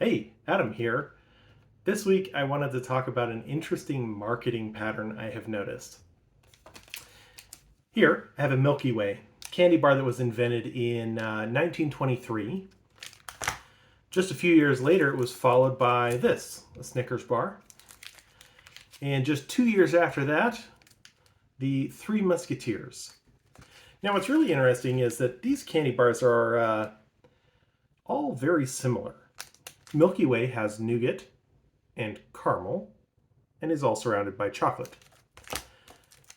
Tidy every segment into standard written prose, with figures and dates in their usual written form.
Hey, Adam here. This week I wanted to talk about an interesting marketing pattern I have noticed. Here I have a Milky Way candy bar that was invented in 1923. Just a few years later, it was followed by this, a Snickers bar. And just 2 years after that, the Three Musketeers. Now, what's really interesting is that these candy bars are all very similar. Milky Way has nougat and caramel and is all surrounded by chocolate.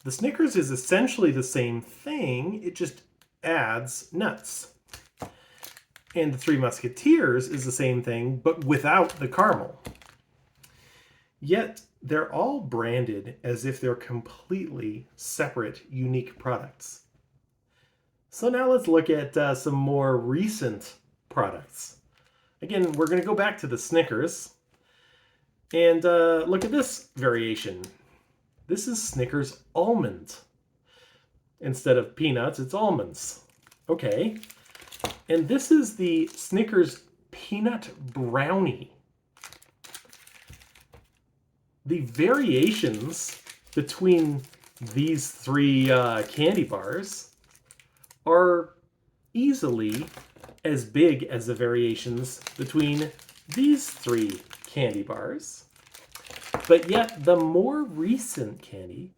The Snickers is essentially the same thing, it just adds nuts. And the Three Musketeers is the same thing, but without the caramel. Yet they're all branded as if they're completely separate, unique products. So now let's look at some more recent products. Again, we're going to go back to the Snickers and look at this variation. This is Snickers almond. Instead of peanuts, it's almonds. Okay. And this is the Snickers peanut brownie. The variations between these three candy bars are easily as big as the variations between these three candy bars. But yet the more recent candy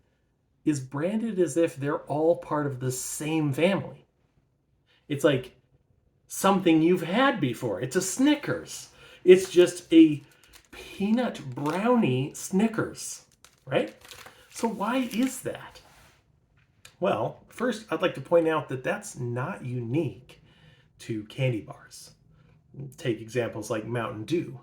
is branded as if they're all part of the same family. It's like something you've had before. It's a Snickers. It's just a peanut brownie Snickers, right? So why is that? Well, first I'd like to point out that that's not unique to candy bars. Take examples like Mountain Dew.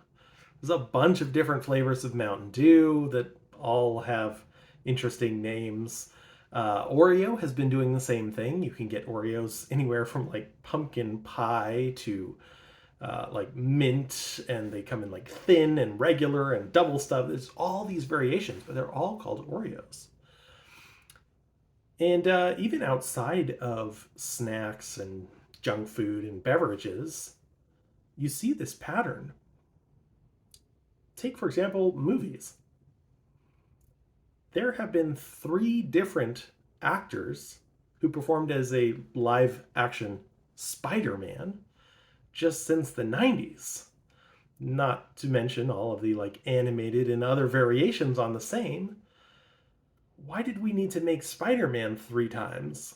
There's a bunch of different flavors of Mountain Dew that all have interesting names. Oreo has been doing the same thing. You can get Oreos anywhere from like pumpkin pie to like mint, and they come in like thin and regular and double stuff. There's all these variations, but they're all called Oreos. And even outside of snacks and junk food and beverages, you see this pattern. Take, for example, movies. There have been 3 different actors who performed as a live action Spider-Man just since the 90s. Not to mention all of the like animated and other variations on the same. Why did we need to make Spider-Man 3 times?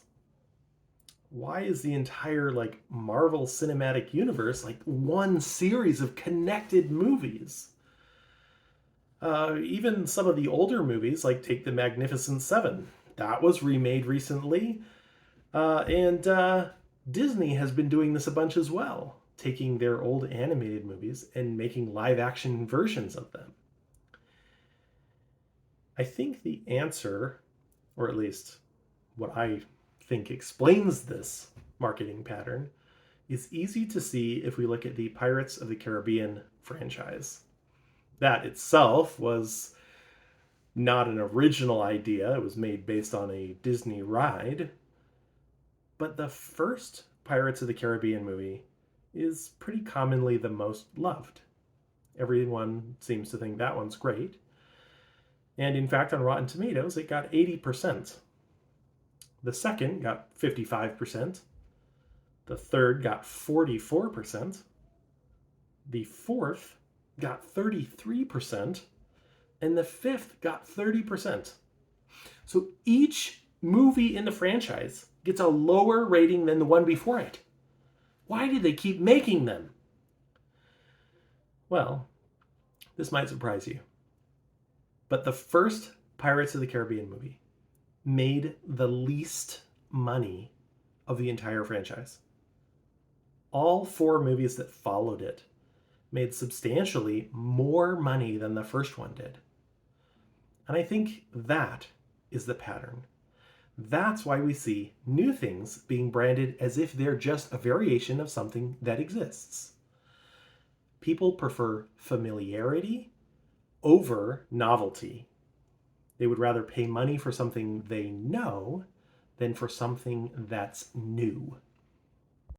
Why is the entire like Marvel Cinematic Universe like one series of connected movies? Even some of the older movies, like take The Magnificent Seven, that was remade recently. And Disney has been doing this a bunch as well, taking their old animated movies and making live action versions of them. I think the answer, or at least what I think explains this marketing pattern, is easy to see if we look at the Pirates of the Caribbean franchise. That itself was not an original idea. It was made based on a Disney ride. But the first Pirates of the Caribbean movie is pretty commonly the most loved. Everyone seems to think that one's great. And in fact, on Rotten Tomatoes, it got 80%. The second got 55%. The third got 44%. The fourth got 33%, and the fifth got 30%. So each movie in the franchise gets a lower rating than the one before it. Why do they keep making them? Well, this might surprise you, but the first Pirates of the Caribbean movie made the least money of the entire franchise. All 4 movies that followed it made substantially more money than the first one did. And I think that is the pattern. That's why we see new things being branded as if they're just a variation of something that exists. People prefer familiarity over novelty. They would rather pay money for something they know than for something that's new.